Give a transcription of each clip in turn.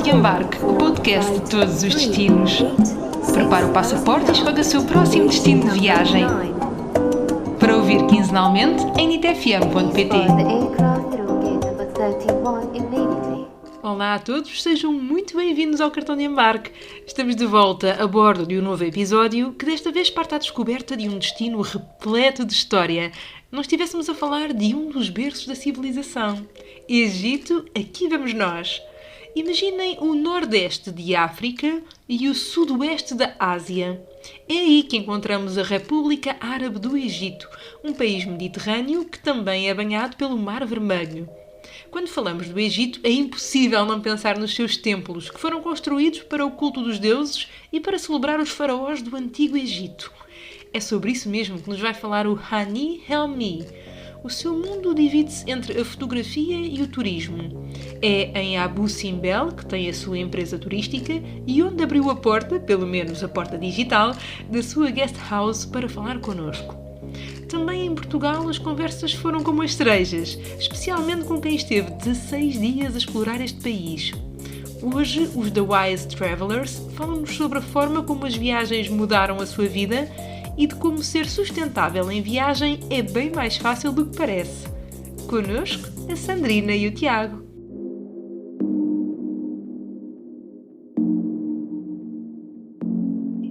Embarque, o podcast de todos os destinos. Prepare o passaporte e escolha o seu próximo destino de viagem. Para ouvir quinzenalmente em nitfm.pt. Olá a todos, sejam muito bem-vindos ao Cartão de Embarque. Estamos de volta a bordo de um novo episódio que desta vez parte à descoberta de um destino repleto de história. Nós estivéssemos a falar de um dos berços da civilização. Egito, aqui vamos nós. Imaginem o Nordeste de África e o Sudoeste da Ásia. É aí que encontramos a República Árabe do Egito, um país mediterrâneo que também é banhado pelo Mar Vermelho. Quando falamos do Egito, é impossível não pensar nos seus templos, que foram construídos para o culto dos deuses e para celebrar os faraós do Antigo Egito. É sobre isso mesmo que nos vai falar o Hani Helmi. O seu mundo divide-se entre a fotografia e o turismo. É em Abu Simbel que tem a sua empresa turística e onde abriu a porta, pelo menos a porta digital, da sua guest house para falar connosco. Também em Portugal as conversas foram como as cerejas, especialmente com quem esteve 16 dias a explorar este país. Hoje, os The Wise Travelers falam-nos sobre a forma como as viagens mudaram a sua vida e de como ser sustentável em viagem é bem mais fácil do que parece. Connosco, a Sandrina e o Tiago.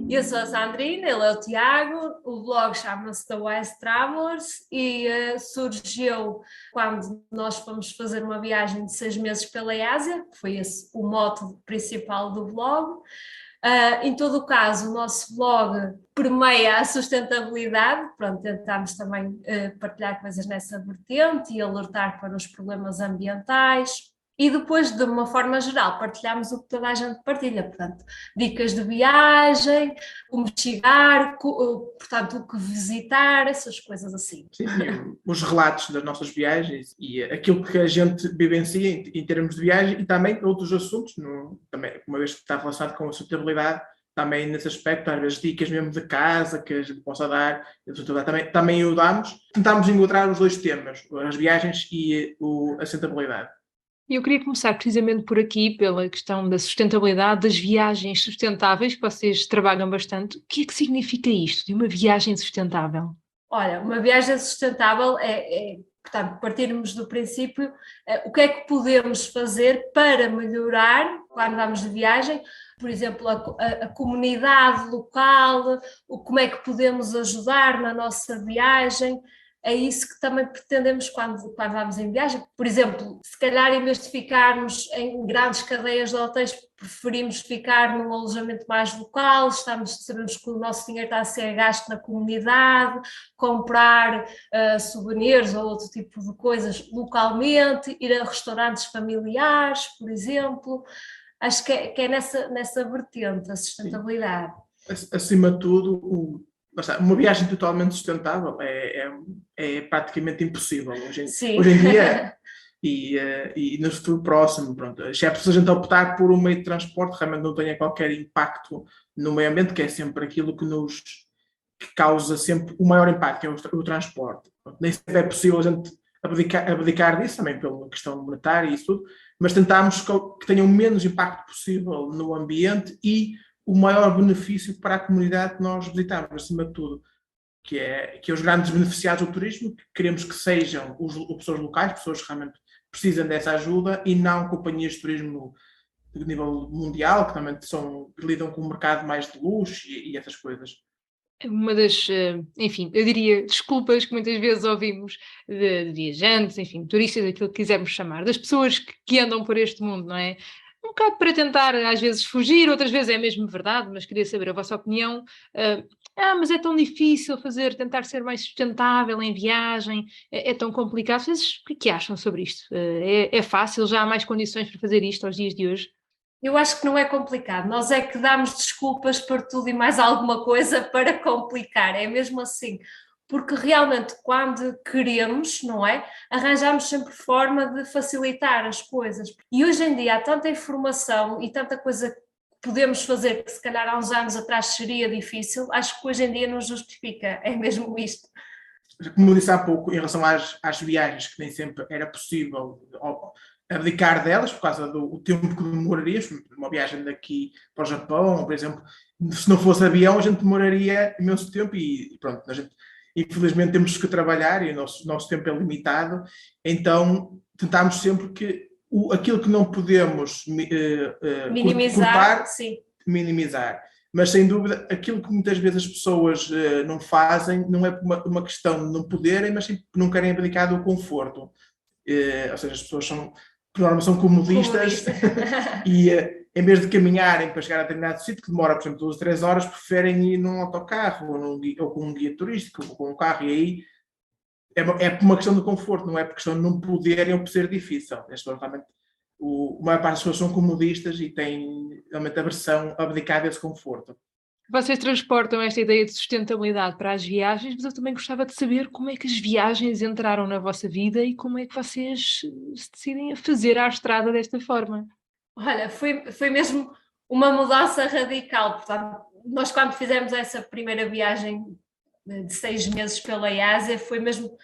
Eu sou a Sandrina, ele é o Tiago, o blog chama-se The Wise Travelers e surgiu quando nós fomos fazer uma viagem de 6 meses pela Ásia, que foi esse o mote principal do blog. Em todo o caso, o nosso blog permeia a sustentabilidade, pronto, tentámos também partilhar coisas nessa vertente e alertar para os problemas ambientais. E depois, de uma forma geral, partilhamos o que toda a gente partilha, portanto, dicas de viagem, como chegar, portanto, o que visitar, essas coisas assim. Sim, os relatos das nossas viagens e aquilo que a gente vivencia em termos de viagem e também outros assuntos, também, uma vez que está relacionado com a sustentabilidade, também nesse aspecto, às vezes dicas mesmo de casa que a gente possa dar, também o damos. Tentámos encontrar os dois temas, as viagens e a sustentabilidade. Eu queria começar precisamente por aqui, pela questão da sustentabilidade, das viagens sustentáveis, que vocês trabalham bastante. O que é que significa isto, de uma viagem sustentável? Olha, uma viagem sustentável portanto, partirmos do princípio, o que é que podemos fazer para melhorar, quando vamos de viagem, por exemplo, a comunidade local, como é que podemos ajudar na nossa viagem. É isso que também pretendemos quando vamos em viagem. Por exemplo, se calhar em vez de ficarmos em grandes cadeias de hotéis, preferimos ficar num alojamento mais local, sabemos que o nosso dinheiro está a ser gasto na comunidade, comprar souvenirs ou outro tipo de coisas localmente, ir a restaurantes familiares, por exemplo. Acho que é nessa vertente, a sustentabilidade. Acima de tudo, uma viagem totalmente sustentável é praticamente impossível hoje em dia e no futuro próximo. Pronto. Se é preciso a gente optar por um meio de transporte realmente não tenha qualquer impacto no meio ambiente, que é sempre aquilo que causa sempre o maior impacto, que é o transporte. Pronto. Nem sempre é possível a gente abdicar disso, também pela questão monetária e isso tudo, mas tentamos que tenha o menos impacto possível no ambiente e o maior benefício para a comunidade que nós visitamos, acima de tudo, que é os grandes beneficiados do turismo, que queremos que sejam as pessoas locais, pessoas que realmente precisam dessa ajuda e não companhias de turismo de nível mundial, que também que lidam com um mercado mais de luxo e essas coisas. Uma das, enfim, eu diria, desculpas que muitas vezes ouvimos de viajantes, enfim, turistas, aquilo que quisermos chamar, das pessoas que andam por este mundo, não é? Um bocado para tentar, às vezes, fugir, outras vezes é mesmo verdade, mas queria saber a vossa opinião. Mas é tão difícil tentar ser mais sustentável em viagem, é tão complicado. Vocês, o que acham sobre isto? É fácil? Já há mais condições para fazer isto aos dias de hoje? Eu acho que não é complicado, nós é que damos desculpas para tudo e mais alguma coisa para complicar, é mesmo assim. Porque realmente quando queremos, não é? Arranjamos sempre forma de facilitar as coisas. E hoje em dia há tanta informação e tanta coisa que podemos fazer que se calhar há uns anos atrás seria difícil, acho que hoje em dia não justifica, é mesmo isto. como eu disse há pouco, em relação às viagens, que nem sempre era possível abdicar delas, por causa do tempo que demoraria, uma viagem daqui para o Japão, por exemplo, se não fosse avião, a gente demoraria imenso tempo e pronto, a gente, infelizmente temos que trabalhar e o nosso tempo é limitado, então tentámos sempre que aquilo que não podemos minimizar, sim. minimizar. Mas, sem dúvida, aquilo que muitas vezes as pessoas não fazem não é uma questão de não poderem, mas sim porque não querem abdicar do conforto. Ou seja, as pessoas por norma, são comodistas e em vez de caminharem para chegar a determinado sítio, que demora, por exemplo, 2 ou 3 horas, preferem ir num autocarro ou com um guia turístico ou com um carro. E aí é por uma questão de conforto, não é por questão de não poderem ou por ser difícil. Realmente, a maior parte das pessoas são comodistas e têm realmente aversão a abdicar desse conforto. Vocês transportam esta ideia de sustentabilidade para as viagens, mas eu também gostava de saber como é que as viagens entraram na vossa vida e como é que vocês se decidem a fazer à estrada desta forma. Olha, foi mesmo uma mudança radical. Portanto, nós quando fizemos essa primeira viagem de 6 meses pela Ásia, foi mesmo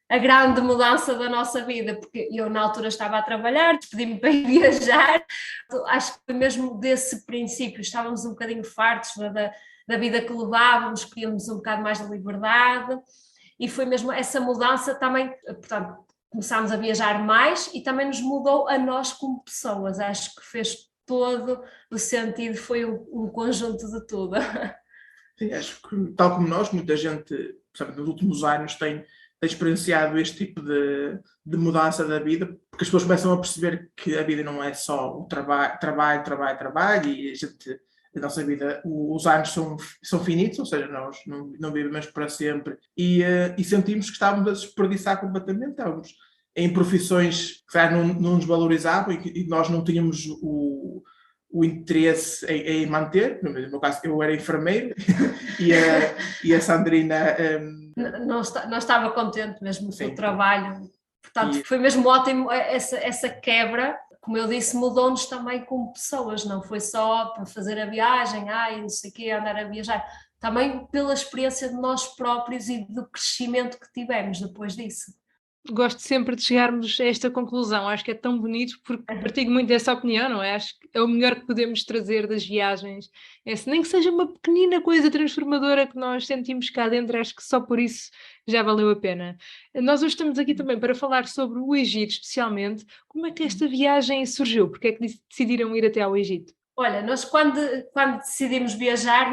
a grande mudança da nossa vida, porque eu na altura estava a trabalhar, despedi-me para ir viajar, acho que foi mesmo desse princípio, estávamos um bocadinho fartos da vida que levávamos, queríamos um bocado mais de liberdade, e foi mesmo essa mudança também, portanto, começámos a viajar mais e também nos mudou a nós como pessoas, acho que fez todo o sentido, foi um conjunto de tudo. Sim, acho que, tal como nós, muita gente, sabe, nos últimos anos tem experienciado este tipo de mudança da vida, porque as pessoas começam a perceber que a vida não é só o trabalho, e a nossa vida, os anos são finitos, ou seja, nós não vivemos para sempre, e sentimos que estávamos a desperdiçar completamente, estávamos em profissões que não nos valorizavam e nós não tínhamos o interesse em manter. No meu caso, eu era enfermeiro e a Sandrina não estava contente mesmo com o trabalho. Portanto, foi mesmo ótimo essa quebra. Como eu disse, mudou-nos também como pessoas, não foi só para fazer a viagem, não sei o quê, andar a viajar, também pela experiência de nós próprios e do crescimento que tivemos depois disso. Gosto sempre de chegarmos a esta conclusão, acho que é tão bonito porque partilho muito dessa opinião, não é? Acho que é o melhor que podemos trazer das viagens, nem que seja uma pequenina coisa transformadora que nós sentimos cá dentro, acho que só por isso já valeu a pena. Nós hoje estamos aqui também para falar sobre o Egito especialmente. Como é que esta viagem surgiu? Porque é que decidiram ir até ao Egito? Olha, nós quando decidimos viajar,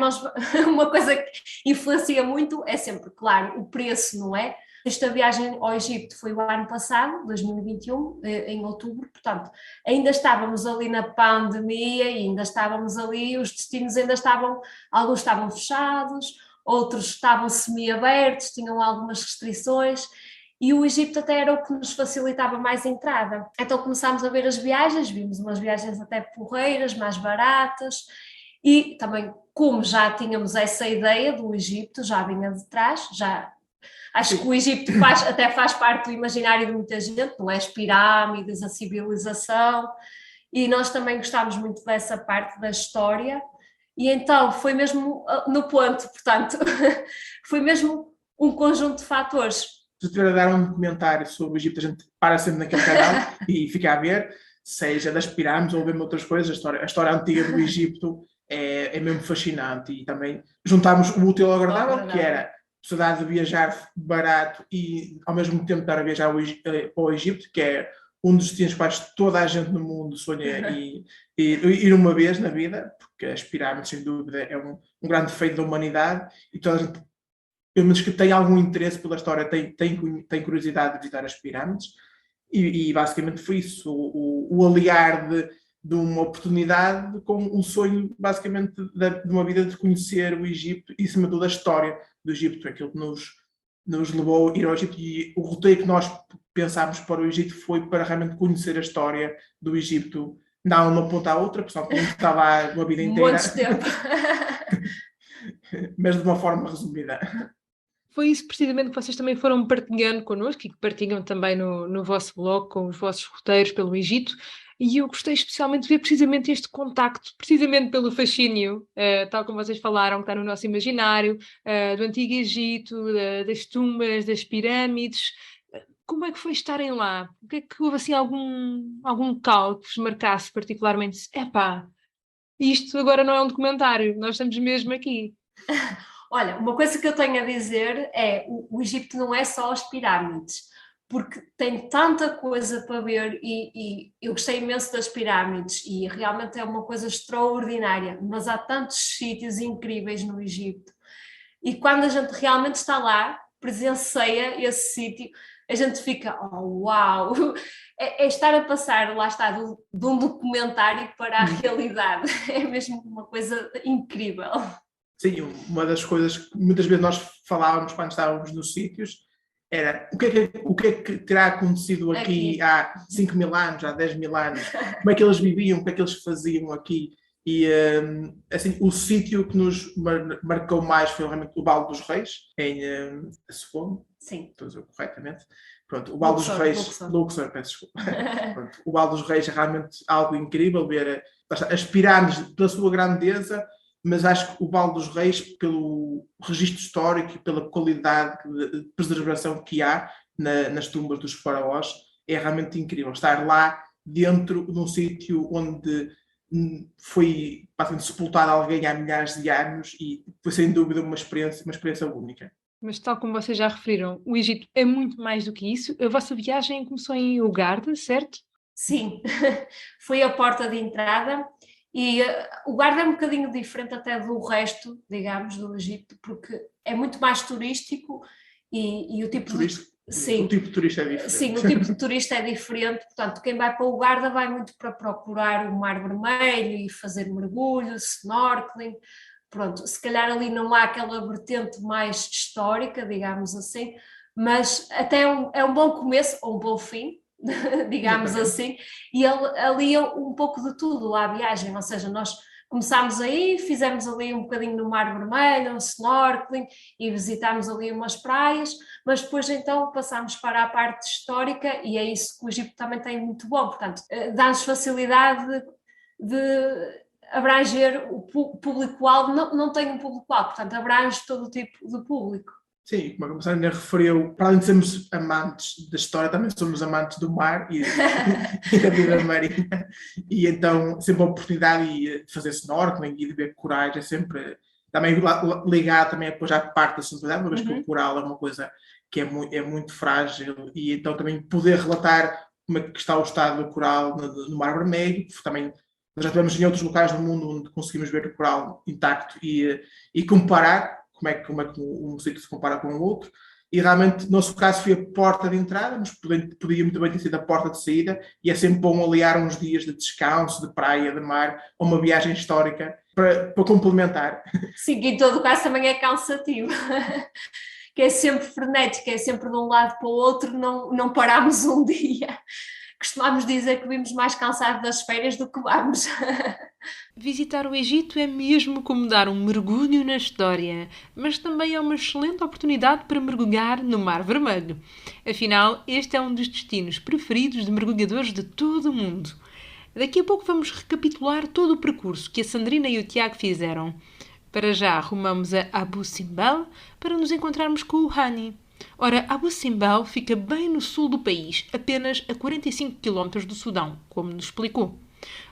uma coisa que influencia muito é sempre, claro, o preço, não é? Esta viagem ao Egito foi o ano passado, 2021, em outubro, portanto, ainda estávamos ali na pandemia, ainda estávamos ali, os destinos alguns estavam fechados, outros estavam semi-abertos, tinham algumas restrições, e o Egito até era o que nos facilitava mais a entrada. Então começámos a ver as viagens, vimos umas viagens até porreiras, mais baratas, e também, como já tínhamos essa ideia do Egito, já vinha de trás, acho que o Egito até faz parte do imaginário de muita gente, não é? As pirâmides, a civilização, e nós também gostámos muito dessa parte da história, e então foi mesmo no ponto, portanto, foi mesmo um conjunto de fatores. Se estiver a dar um comentário sobre o Egito, a gente para sempre naquele canal e fica a ver, seja das pirâmides ou mesmo outras coisas, a história antiga do Egito é mesmo fascinante, e também juntámos o útil ao agradável, que era a possibilidade de viajar barato e ao mesmo tempo estar a viajar para o Egito, que é um dos destinos que quase toda a gente no mundo sonha ir uma vez na vida, porque as pirâmides, sem dúvida, é um grande feito da humanidade, e toda a gente, pelo menos que tem algum interesse pela história, tem curiosidade de visitar as pirâmides, e basicamente foi isso, o aliar de uma oportunidade com um sonho, basicamente, de uma vida de conhecer o Egito e, acima de tudo, a história do Egito, aquilo que nos levou a ir ao Egito, e o roteiro que nós pensámos para o Egito foi para realmente conhecer a história do Egito, não uma ponta à outra, porque só estava lá uma vida inteira. Muito tempo. Mas de uma forma resumida. foi isso precisamente que vocês também foram partilhando connosco e que partilham também no vosso blog com os vossos roteiros pelo Egito. E eu gostei especialmente de ver precisamente este contacto, precisamente pelo fascínio, tal como vocês falaram, que está no nosso imaginário, do Antigo Egito, das tumbas, das pirâmides. Como é que foi estarem lá? O que é que houve assim algum local que vos marcasse particularmente? Epá, isto agora não é um documentário, nós estamos mesmo aqui. Olha, uma coisa que eu tenho a dizer é o Egito não é só as pirâmides, porque tem tanta coisa para ver e eu gostei imenso das pirâmides e realmente é uma coisa extraordinária, mas há tantos sítios incríveis no Egito e quando a gente realmente está lá, presencia esse sítio, a gente fica, oh, uau, é estar a passar, lá está, de um documentário para a realidade, é mesmo uma coisa incrível. Sim, uma das coisas que muitas vezes nós falávamos quando estávamos nos sítios era o que é que terá acontecido aqui há 5.000 anos, há 10.000 anos, como é que eles viviam, o que é que eles faziam aqui. E assim, o sítio que nos marcou mais foi realmente o Vale dos Reis, em Assoalho. Sim. Estou a dizer corretamente. Pronto, o Vale dos Reis, Luxor, peço desculpa. Pronto, o Vale dos Reis é realmente algo incrível, ver as pirâmides pela sua grandeza, mas acho que o Vale dos Reis, pelo registro histórico e pela qualidade de preservação que há nas tumbas dos faraós, é realmente incrível. Estar lá dentro de um sítio onde foi sepultado alguém há milhares de anos e foi sem dúvida uma experiência única. Mas tal como vocês já referiram, o Egito é muito mais do que isso. A vossa viagem começou em Hurghada, certo? Sim, foi a porta de entrada e o Hurghada é um bocadinho diferente até do resto, digamos, do Egito, porque é muito mais turístico e o tipo turístico. Sim, o tipo de turista é diferente. Sim, o tipo de turista é diferente, portanto, quem vai para o Hurghada vai muito para procurar o Mar Vermelho e fazer mergulho, snorkeling, pronto, se calhar ali não há aquela vertente mais histórica, digamos assim, mas até é um bom começo, ou um bom fim, digamos assim, e ali é um pouco de tudo à viagem, ou seja, nós começámos aí, fizemos ali um bocadinho no Mar Vermelho, um snorkeling e visitámos ali umas praias, mas depois então passámos para a parte histórica e é isso que o Egito também tem muito bom, portanto, dá-nos facilidade de abranger o público-alvo, não tem um público-alvo, portanto abrange todo o tipo de público. Sim, como a Catarina referiu, para além de sermos amantes da história, também somos amantes do mar e da vida marinha. E então, sempre a oportunidade de fazer snorkeling e de ver corais é sempre também ligado também depois à parte da sustentabilidade, uma vez que o coral é uma coisa que é muito frágil e então também poder relatar como é que está o estado do coral no Mar Vermelho, também nós já estivemos em outros locais do mundo onde conseguimos ver o coral intacto e comparar como é que um sítio se compara com o outro, e realmente, no nosso caso, foi a porta de entrada, mas podia muito bem ter sido a porta de saída, e é sempre bom aliar uns dias de descanso, de praia, de mar, a uma viagem histórica, para complementar. Sim, em todo o caso também é cansativo, que é sempre frenético, é sempre de um lado para o outro, não paramos um dia. Costumamos dizer que vimos mais cansados das férias do que vamos. Visitar o Egito é mesmo como dar um mergulho na história, mas também é uma excelente oportunidade para mergulhar no Mar Vermelho. Afinal, este é um dos destinos preferidos de mergulhadores de todo o mundo. Daqui a pouco vamos recapitular todo o percurso que a Sandrina e o Tiago fizeram. Para já, rumamos a Abu Simbel para nos encontrarmos com o Hani. Ora, Abu Simbel fica bem no sul do país, apenas a 45 km do Sudão, como nos explicou.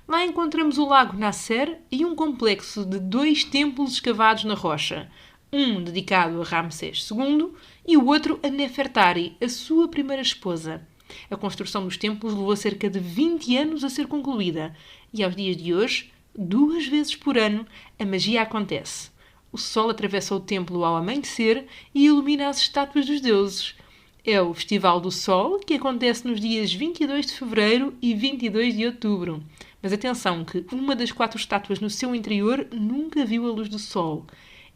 Lá encontramos o Lago Nasser e um complexo de 2 templos escavados na rocha, um dedicado a Ramsés II e o outro a Nefertari, a sua primeira esposa. A construção dos templos levou cerca de 20 anos a ser concluída e, aos dias de hoje, 2 vezes por ano, a magia acontece. O sol atravessa o templo ao amanhecer e ilumina as estátuas dos deuses. É o Festival do Sol, que acontece nos dias 22 de fevereiro e 22 de outubro. Mas atenção que uma das 4 estátuas no seu interior nunca viu a luz do sol.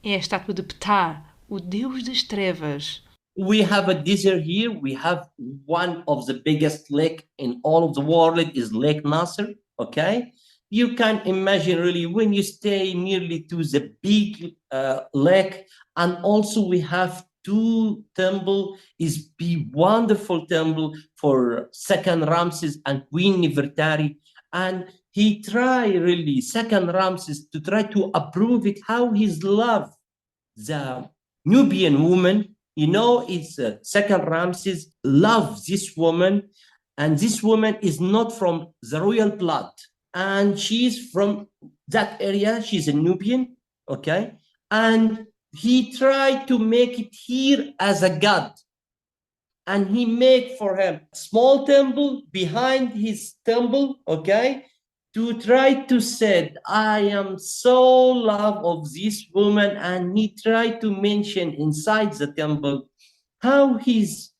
É a estátua de Ptah, o deus das trevas. We have a desert here. We have one of the biggest lake in all of the world is Lake Nasser, okay? You can imagine really when you stay nearly to the big lake, and also we have two temple is be wonderful temple for second Ramses and Queen Nefertari. And he tried really, second Ramses, to try to approve it, how he's love the Nubian woman. You know, it's second Ramses loves this woman, and this woman is not from the royal blood, and she's from that area. She's a Nubian, okay? And he tried to make it here as a god. And he made for him a small temple behind his temple, okay? To try to say, I am so love of this woman. And he tried to mention inside the temple how this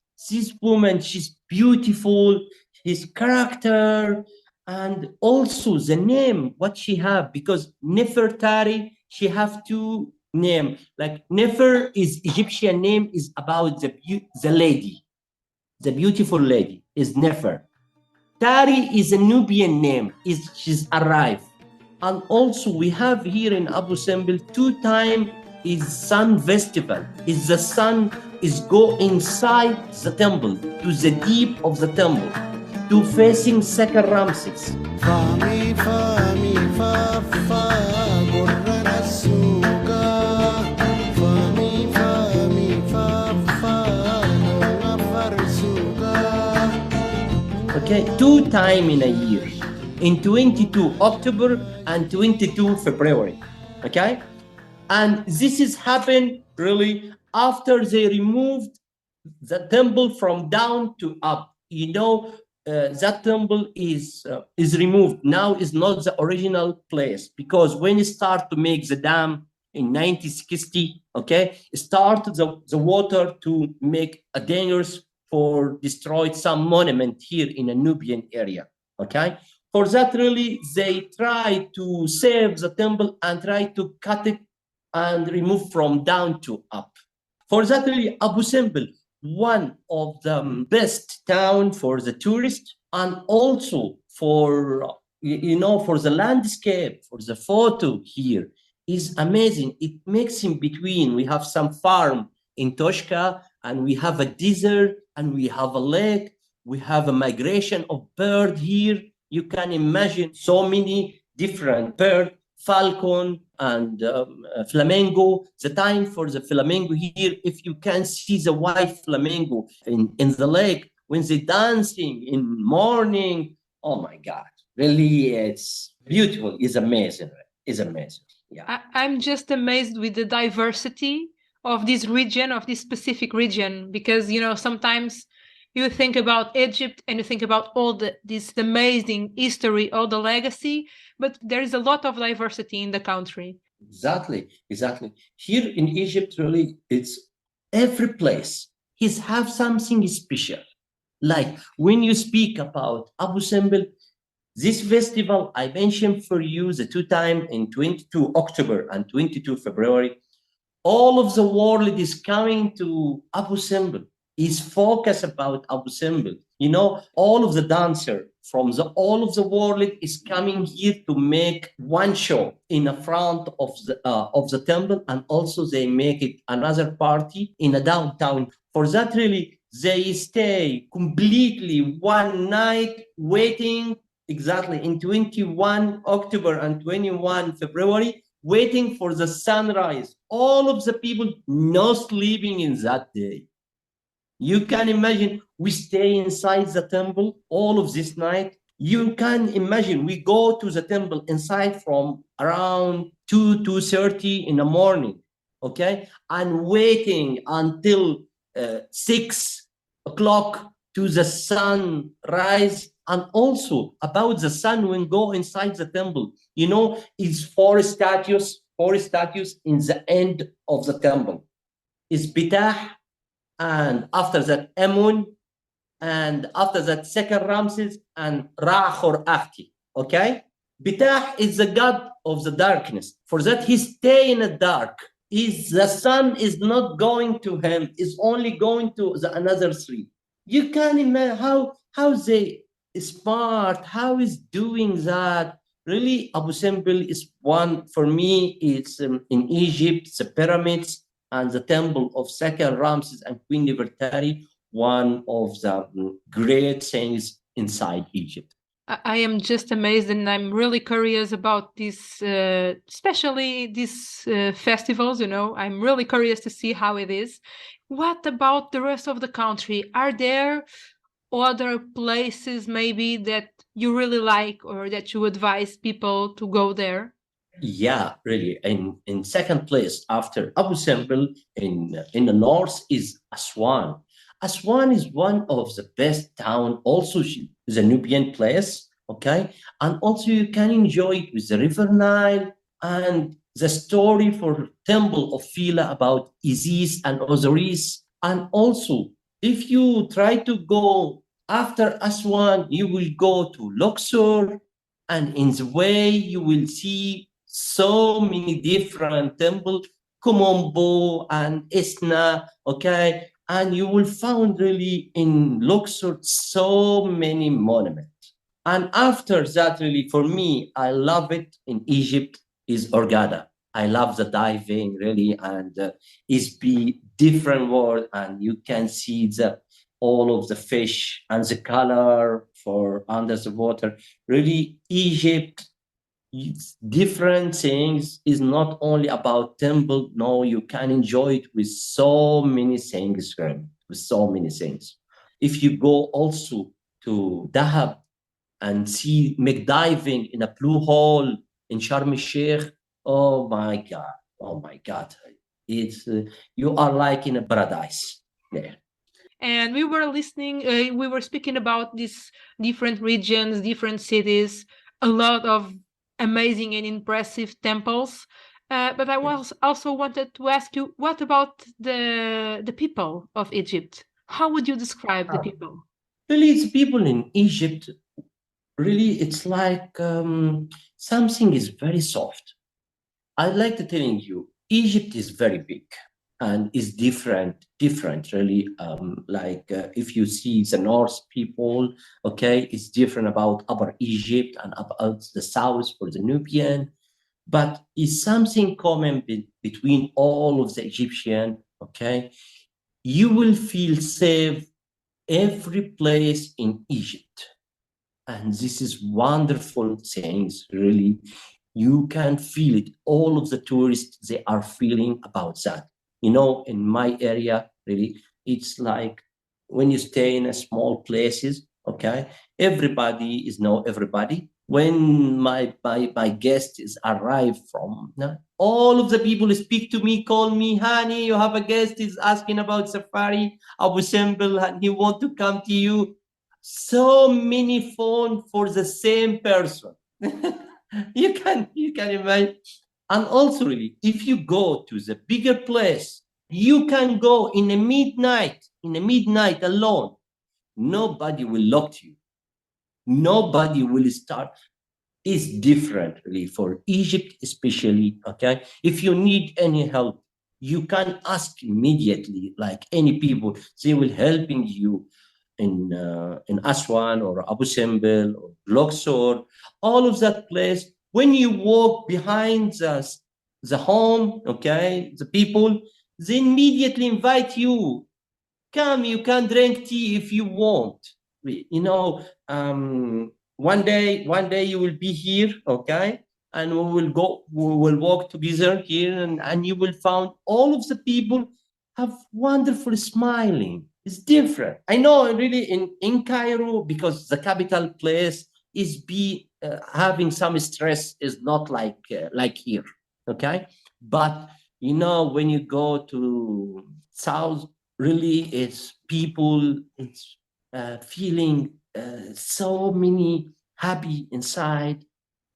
woman, she's beautiful, his character, and also the name, what she have, because Nefertari, she have two name. Like Nefer is Egyptian name, is about the lady, the beautiful lady is Nefer. Tari is a Nubian name, she's arrived. And also we have here in Abu Simbel 2 times is sun festival. Is the sun is go inside the temple, to the deep of the temple, to facing second Ramses. Okay, 2 times in a year, in 22 October and 22 February, okay? And this is happened really after they removed the temple from down to up. You know, that temple is removed. Now is not the original place, because when you start to make the dam in 1960, okay, start the water to make a dangerous for destroyed some monument here in a Nubian area, okay? For that, really, they try to save the temple and try to cut it and remove from down to up. For that, really, Abu Simbel, one of the best town for the tourists, and also for, you know, for the landscape, for the photo here, is amazing. It makes in between. We have some farm in Toshka, and we have a desert, and we have a lake. We have a migration of bird here. You can imagine so many different birds, falcon and flamingo. The time for the flamingo here, if you can see the white flamingo in the lake, when they're dancing in morning, oh my God, really, it's beautiful. It's amazing. It's amazing. Yeah. I'm just amazed with the diversity of this region, of this specific region, because, you know, sometimes you think about Egypt and you think about all this amazing history, all the legacy, but there is a lot of diversity in the country. Exactly. Here in Egypt, really, it's every place have something special. Like when you speak about Abu Simbel, this festival I mentioned for you, the 2 times in 22 October and 22 February, all of the world is coming to Abu Simbel, is focused about Abu Simbel. You know, all of the dancer from all of the world is coming here to make one show in the front of the temple, and also they make it another party in a downtown. For that, really, they stay completely one night waiting exactly in 21 October and 21 February, waiting for the sunrise. All of the people not sleeping in that day. You can imagine we stay inside the temple all of this night. You can imagine we go to the temple inside from around 2:30 in the morning, okay? And waiting until 6 o'clock to the sunrise. And also about the sun when go inside the temple, you know, it's 4 statues in the end of the temple. It's Betah, and after that Amun, and after that second Ramses, and Ra-Khor Afti, okay? Betah is the god of the darkness. For that, he stay in the dark. The sun is not going to him, is only going to the another 3. You can imagine how they smart, how is doing that. Really, Abu Simbel is one, for me, it's in Egypt, the pyramids, and the temple of second Ramses and Queen Nefertari, one of the great things inside Egypt. I am just amazed, and I'm really curious about this, especially these festivals, I'm really curious to see how it is. What about the rest of the country? Are there other places maybe that you really like or that you advise people to go there? Yeah, really. In second place after Abu Simbel in the north is Aswan. Aswan is one of the best town, also the Nubian place, okay? And also you can enjoy it with the River Nile and the story for Temple of Phila about Isis and Osiris. And also, if you try to go after Aswan, you will go to Luxor, and in the way you will see so many different temples, Komombo and Isna, okay? And you will find really in Luxor so many monuments. And after that, really, for me, I love it in Egypt is Hurghada. I love the diving, really, and it's be different world, and you can see all of the fish and the color for under the water. Really, Egypt, it's different things is not only about temple. No, you can enjoy it with so many things, with so many things. If you go also to Dahab and see McDiving in a blue hole in Sharm el-Sheikh, oh my God, it's you are like in a paradise there. And we were speaking about these different regions, different cities, a lot of amazing and impressive temples. But I was also wanted to ask you, what about the people of Egypt? How would you describe the people? Really, it's people in Egypt. Really, it's like something is very soft. I'd like to telling you, Egypt is very big and is different really. If you see the North people, okay, it's different about Upper Egypt and about the South for the Nubian, but it's something common between all of the Egyptian, okay? You will feel safe every place in Egypt. And this is wonderful things, really. You can feel it. All of the tourists, they are feeling about that. In my area, really, it's like when you stay in a small places, okay, everybody is know everybody. When my guest is arrived from, all of the people speak to me, call me, honey, you have a guest is asking about safari, Abu Simbel, and he want to come to you. So many phone for the same person. you can imagine. And also, really, if you go to the bigger place, you can go in the midnight alone. Nobody will lock you. Nobody will start. It's different, really, for Egypt especially, okay? If you need any help, you can ask immediately, like any people. They will helping you in Aswan or Abu Simbel or Luxor, all of that place. When you walk behind the home, okay, the people, they immediately invite you. Come, you can drink tea if you want. One day you will be here, okay, and we will walk together here, and you will find all of the people have wonderful smiling. It's different. I know, really, in Cairo, because the capital place is having some stress, is not like here, okay? But when you go to South, really, it's people, it's feeling so many happy inside.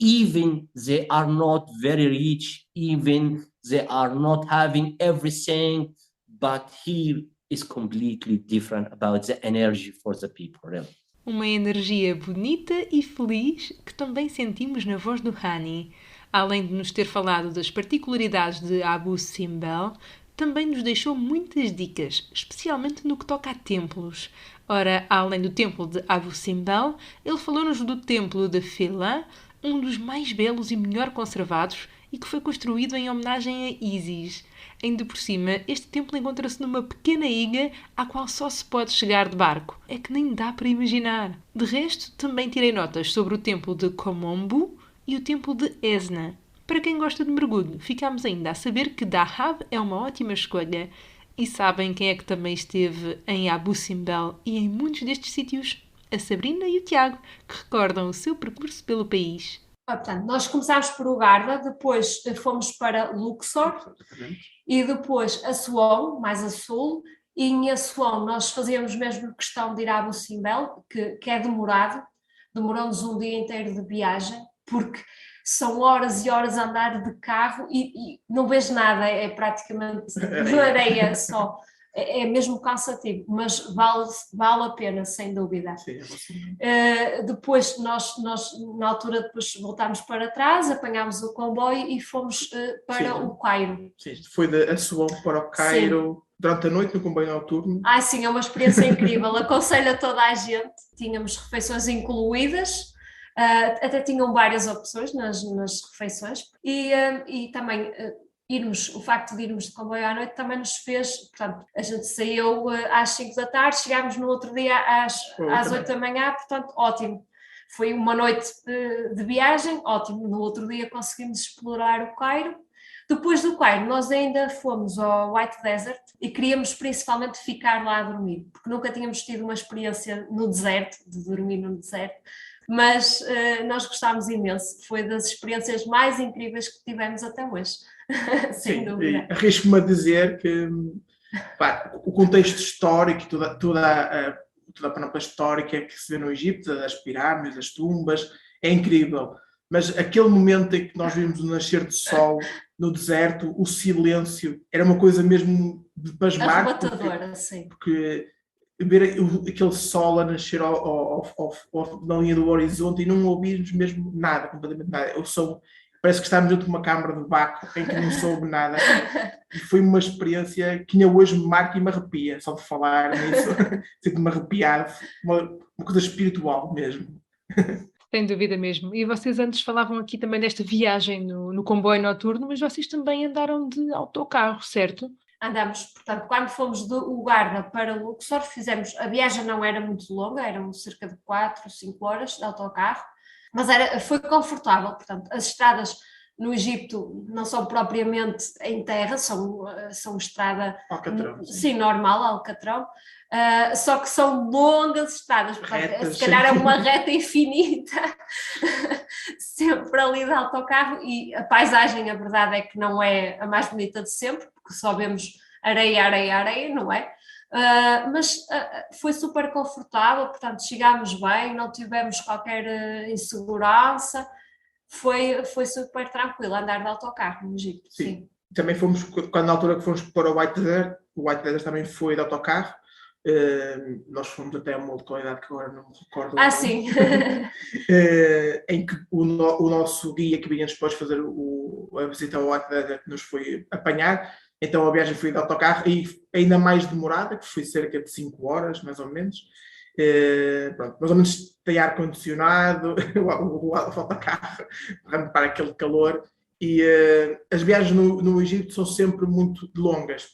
Even they are not very rich, even they are not having everything, but here is completely different about the energy for the people, really. Uma energia bonita e feliz que também sentimos na voz do Hani. Além de nos ter falado das particularidades de Abu Simbel, também nos deixou muitas dicas, especialmente no que toca a templos. Ora, além do templo de Abu Simbel, ele falou-nos do templo de Phila, um dos mais belos e melhor conservados e que foi construído em homenagem a Isis. Ainda por cima, este templo encontra-se numa pequena ilha à qual só se pode chegar de barco. É que nem dá para imaginar. De resto, também tirei notas sobre o templo de Komombo e o templo de Esna. Para quem gosta de mergulho, ficámos ainda a saber que Dahab é uma ótima escolha. E sabem quem é que também esteve em Abu Simbel e em muitos destes sítios? A Sabrina e o Tiago, que recordam o seu percurso pelo país. Portanto, nós começámos por Uganda, depois fomos para Luxor e depois Assuão, mais a sul, e em Assuão nós fazíamos mesmo questão de ir a Abu Simbel, que é demorado, demorou-nos um dia inteiro de viagem, porque são horas e horas a andar de carro e não vês nada, é praticamente areia só. É mesmo cansativo, mas vale a pena, sem dúvida. Sim. Depois, nós na altura, depois voltámos para trás, apanhámos o comboio e fomos para o Cairo. Sim, foi de Assuão para o Cairo, durante a noite no comboio noturno. Sim, é uma experiência incrível, aconselho a toda a gente. Tínhamos refeições incluídas, até tinham várias opções nas refeições e também... o facto de irmos de comboio à noite também nos fez, portanto, a gente saiu às 5 da tarde, chegámos no outro dia às 8 da manhã, portanto, ótimo. Foi uma noite de viagem, ótimo. No outro dia conseguimos explorar o Cairo. Depois do Cairo, nós ainda fomos ao White Desert e queríamos principalmente ficar lá a dormir, porque nunca tínhamos tido uma experiência no deserto, de dormir no deserto, mas nós gostámos imenso. Foi das experiências mais incríveis que tivemos até hoje. Sem dúvida. Arrisco-me a dizer que o contexto histórico, toda a panóplia histórica que se vê no Egito, as pirâmides, as tumbas, é incrível. Mas aquele momento em que nós vimos o nascer do sol no deserto, o silêncio, era uma coisa mesmo de pasmar. Arrebatadora, sim. Porque ver aquele sol a nascer na linha do horizonte e não ouvirmos mesmo nada, completamente nada. O som... Parece que estávamos dentro de uma câmara de vácuo em que não soube nada. E foi uma experiência que ainda hoje me marca e me arrepia, só de falar nisso. Sinto-me arrepiado. Uma coisa espiritual mesmo. Sem dúvida mesmo. E vocês antes falavam aqui também desta viagem no comboio noturno, mas vocês também andaram de autocarro, certo? Andamos, portanto, quando fomos de Uganda para Luxor, a viagem não era muito longa, eram cerca de 4 ou 5 horas de autocarro. Mas foi confortável, portanto, as estradas no Egito não são propriamente em terra, são estrada Alcatrão, sim, normal, Alcatrão, só que são longas estradas, portanto, retas, se calhar é uma reta infinita, sempre ali de autocarro, e a paisagem, a verdade é que não é a mais bonita de sempre, porque só vemos areia, areia, areia, não é? Mas foi super confortável, portanto chegámos bem, não tivemos qualquer insegurança, foi super tranquilo andar de autocarro no Egito. Sim. Também fomos, quando na altura que fomos para o White Desert também foi de autocarro. Nós fomos até uma localidade que agora não me recordo. Sim. Em que o nosso guia que vinha depois fazer a visita ao White Desert nos foi apanhar. Então a viagem foi de autocarro e ainda mais demorada, que foi cerca de 5 horas, mais ou menos. Pronto, mais ou menos tem ar-condicionado, o autocarro para aquele calor. E as viagens no Egito são sempre muito longas.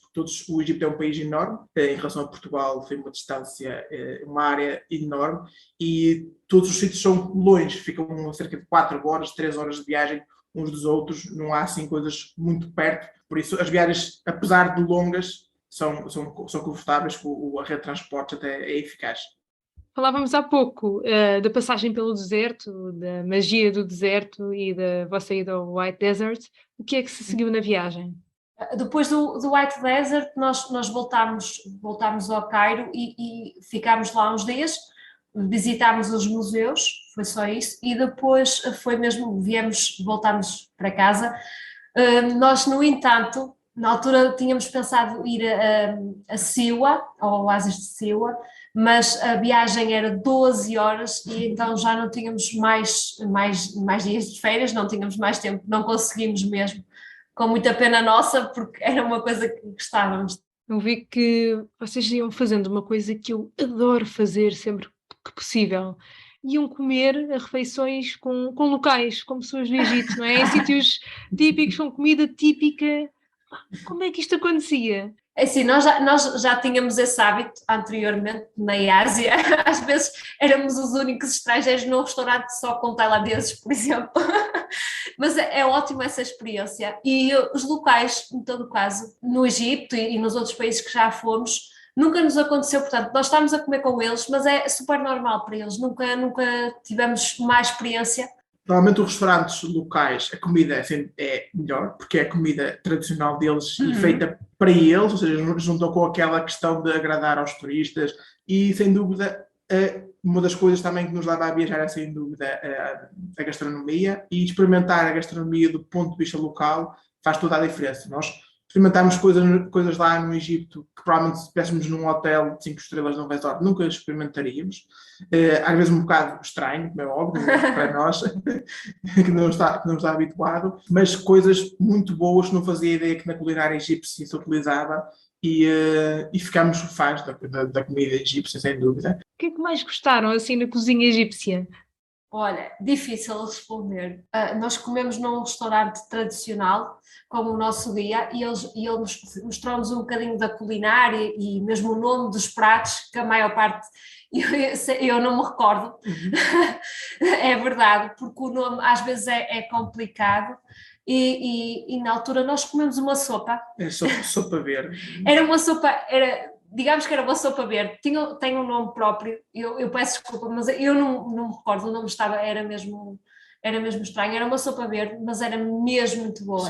O Egito é um país enorme, em relação a Portugal tem uma distância, uma área enorme, e todos os sítios são longe, ficam cerca de 4 horas, 3 horas de viagem uns dos outros, não há assim coisas muito perto. Por isso as viagens, apesar de longas, são confortáveis, a rede de transportes até é eficaz. Falávamos há pouco da passagem pelo deserto, da magia do deserto e da vossa ida ao White Desert. O que é que se seguiu na viagem? Depois do White Desert, nós voltámos ao Cairo e ficámos lá uns dias, visitámos os museus, foi só isso, e depois foi mesmo, voltámos para casa. Nós, no entanto, na altura tínhamos pensado ir a Siwa, ao oásis de Siwa, mas a viagem era 12 horas e então já não tínhamos mais dias de férias, não tínhamos mais tempo, não conseguimos mesmo, com muita pena nossa, porque era uma coisa que gostávamos. Eu vi que vocês iam fazendo uma coisa que eu adoro fazer sempre que possível. iam comer refeições com locais, com pessoas do Egito, não é? Em sítios típicos, com comida típica. Como é que isto acontecia? É assim, nós já tínhamos esse hábito anteriormente na Ásia. Às vezes éramos os únicos estrangeiros num restaurante só com tailandeses, por exemplo. Mas é ótimo essa experiência. E os locais, em todo caso, no Egito e nos outros países que já fomos, nunca nos aconteceu. Portanto, nós estamos a comer com eles, mas é super normal para eles. Nunca tivemos má experiência. Normalmente os restaurantes locais, a comida é melhor, porque é a comida tradicional deles e feita para eles, ou seja, não estão com aquela questão de agradar aos turistas e, sem dúvida, uma das coisas também que nos leva a viajar é, sem dúvida, a gastronomia, e experimentar a gastronomia do ponto de vista local faz toda a diferença. Nós experimentámos coisas lá no Egito que provavelmente se estivéssemos num hotel de 5 estrelas num resort nunca experimentaríamos. Às vezes um bocado estranho, como é óbvio, para nós, que não está habituado, mas coisas muito boas que não fazia ideia que na culinária egípcia se utilizava e ficámos fãs da comida egípcia, sem dúvida. O que é que mais gostaram assim na cozinha egípcia? Olha, difícil responder. Nós comemos num restaurante tradicional, como o nosso guia, e ele mostrou-nos um bocadinho da culinária e mesmo o nome dos pratos, que a maior parte eu não me recordo. É verdade, porque o nome às vezes é complicado. E na altura nós comemos uma sopa. É sopa verde. Era uma sopa, digamos que era uma sopa verde, tem um nome próprio, eu peço desculpa, mas eu não me recordo, o nome era mesmo estranho, era uma sopa verde, mas era mesmo muito boa,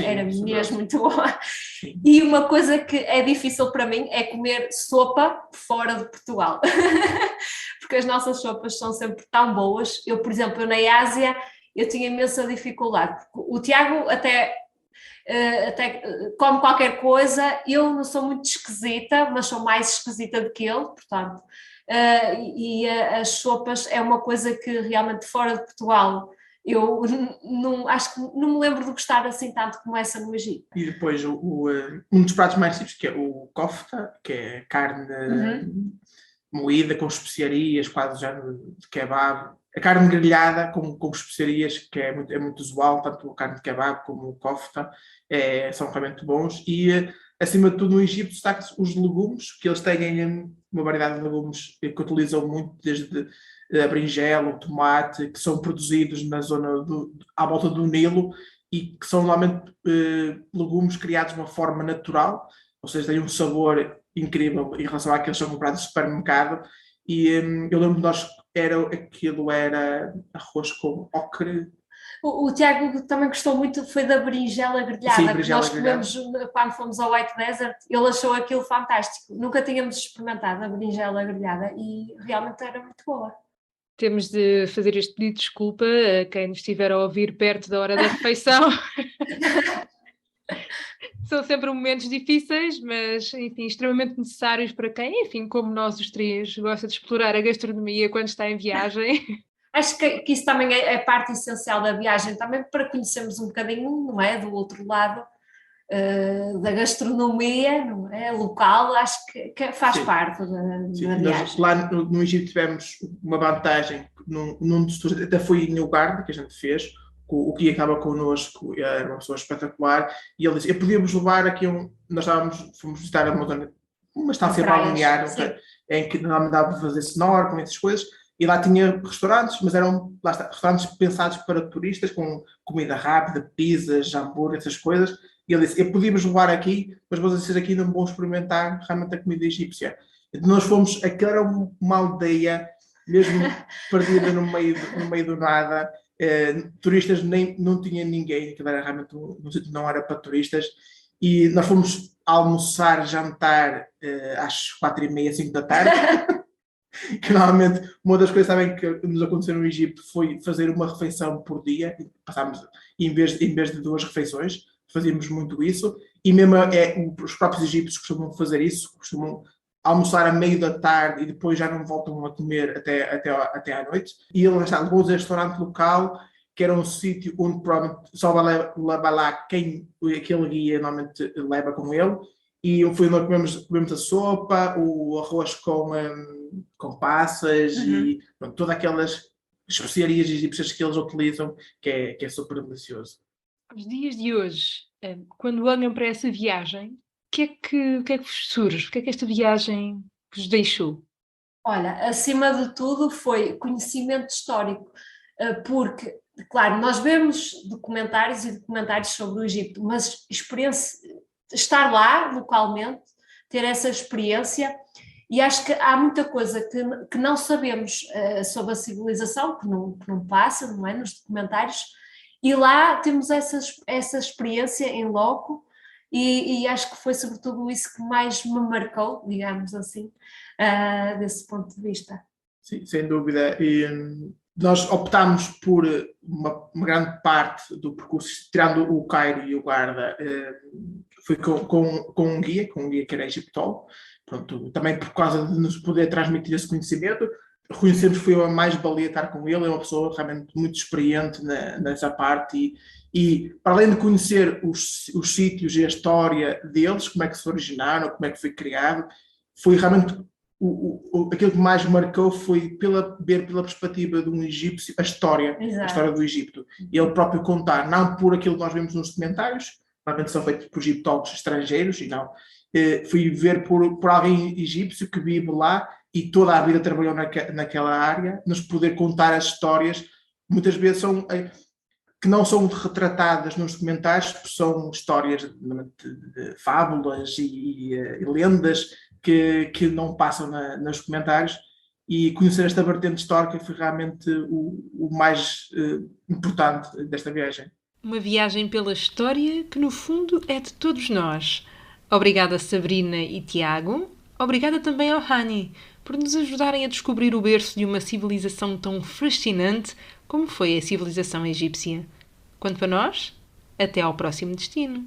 muito boa. Sim. E uma coisa que é difícil para mim é comer sopa fora de Portugal, porque as nossas sopas são sempre tão boas. Por exemplo, na Ásia, eu tinha imensa dificuldade, porque o Tiago até come qualquer coisa, eu não sou muito esquisita, mas sou mais esquisita do que ele, portanto, as sopas é uma coisa que realmente fora de Portugal eu acho que não me lembro de gostar assim tanto como essa no Egito. E depois um dos pratos mais típicos, que é o kofta, que é carne moída com especiarias, quase já de kebab. A carne grelhada com especiarias, que é muito usual, tanto a carne de kebab como o kofta, são realmente bons. E, acima de tudo, no Egito destaca-se os legumes, que eles têm uma variedade de legumes que utilizam muito, desde a berinjela, o tomate, que são produzidos na zona à volta do Nilo e que são normalmente legumes criados de uma forma natural, ou seja, têm um sabor incrível em relação àqueles que são comprados no supermercado. E eu lembro de nós, aquilo era arroz com ocre. O Tiago também gostou muito, foi da berinjela grelhada. Sim, berinjela nós comemos quando fomos ao White Desert, ele achou aquilo fantástico. Nunca tínhamos experimentado a berinjela grelhada e realmente era muito boa. Temos de fazer este pedido de desculpa a quem nos estiver a ouvir perto da hora da refeição. São sempre momentos difíceis, mas, enfim, extremamente necessários para quem, enfim, como nós os três, gosta de explorar a gastronomia quando está em viagem. Acho que isso também é parte essencial da viagem, também para conhecermos um bocadinho, não é, do outro lado da gastronomia, não é, local, acho que faz parte da viagem. Nós, lá no Egito tivemos uma vantagem, num dos tours, até foi em Hurghada que a gente fez, o guia que estava connosco era uma pessoa espetacular, e ele disse, podíamos levar aqui fomos visitar uma estância balnear, em que normalmente dava para fazer snorkeling, essas coisas, e lá tinha restaurantes, mas eram restaurantes pensados para turistas, com comida rápida, pizzas, hambúrguer, essas coisas, e ele disse, podíamos levar aqui, mas vocês aqui não vão experimentar realmente a comida egípcia. Então nós fomos, aquilo era uma aldeia, mesmo perdida no meio do nada, turistas não tinha ninguém, aquilo era realmente não era para turistas, e nós fomos almoçar, jantar às 4h30, 5 da tarde, que normalmente uma das coisas também que nos aconteceu no Egito foi fazer uma refeição por dia, passámos, em vez de 2 refeições, fazíamos muito isso, e mesmo os próprios egípcios costumam fazer isso, costumam almoçar a meio da tarde e depois já não voltam a comer até à noite. E ele levou-nos a um restaurante local, que era um sítio onde provavelmente só vai levar lá quem aquele guia normalmente leva com ele. E foi onde comemos a sopa, o arroz com passas e todas aquelas especiarias egípcias que eles utilizam, que é super delicioso. Os dias de hoje, quando olham para essa viagem, o que é que vos surge? O que é que esta viagem vos deixou? Olha, acima de tudo foi conhecimento histórico, porque, claro, nós vemos documentários e documentários sobre o Egito, mas estar lá localmente, ter essa experiência, e acho que há muita coisa que não sabemos sobre a civilização, que não passa, não é, nos documentários, e lá temos essa experiência em loco, e acho que foi sobretudo isso que mais me marcou, digamos assim, desse ponto de vista. Sim, sem dúvida. E nós optámos por uma grande parte do percurso, tirando o Cairo e o Garda, foi com um guia que era egiptólogo. Pronto, também por causa de nos poder transmitir esse conhecimento. Reconhecemos que foi a mais-valia estar com ele, é uma pessoa realmente muito experiente nessa parte e para além de conhecer os sítios e a história deles, como é que se originaram, como é que foi criado, foi realmente aquilo que mais marcou foi ver pela perspectiva de um egípcio a história do Egito. Ele próprio contar, não por aquilo que nós vemos nos documentários, normalmente são feitos por egiptólogos estrangeiros, e não. Fui ver por alguém egípcio que vive lá e toda a vida trabalhou naquela área, nos poder contar as histórias, muitas vezes que não são retratadas nos documentários, são histórias de fábulas e lendas que não passam nos documentários, e conhecer esta vertente histórica foi realmente o mais importante desta viagem. Uma viagem pela história que, no fundo, é de todos nós. Obrigada, Sabrina e Tiago. Obrigada também ao Hani por nos ajudarem a descobrir o berço de uma civilização tão fascinante como foi a civilização egípcia. Quanto a nós, até ao próximo destino.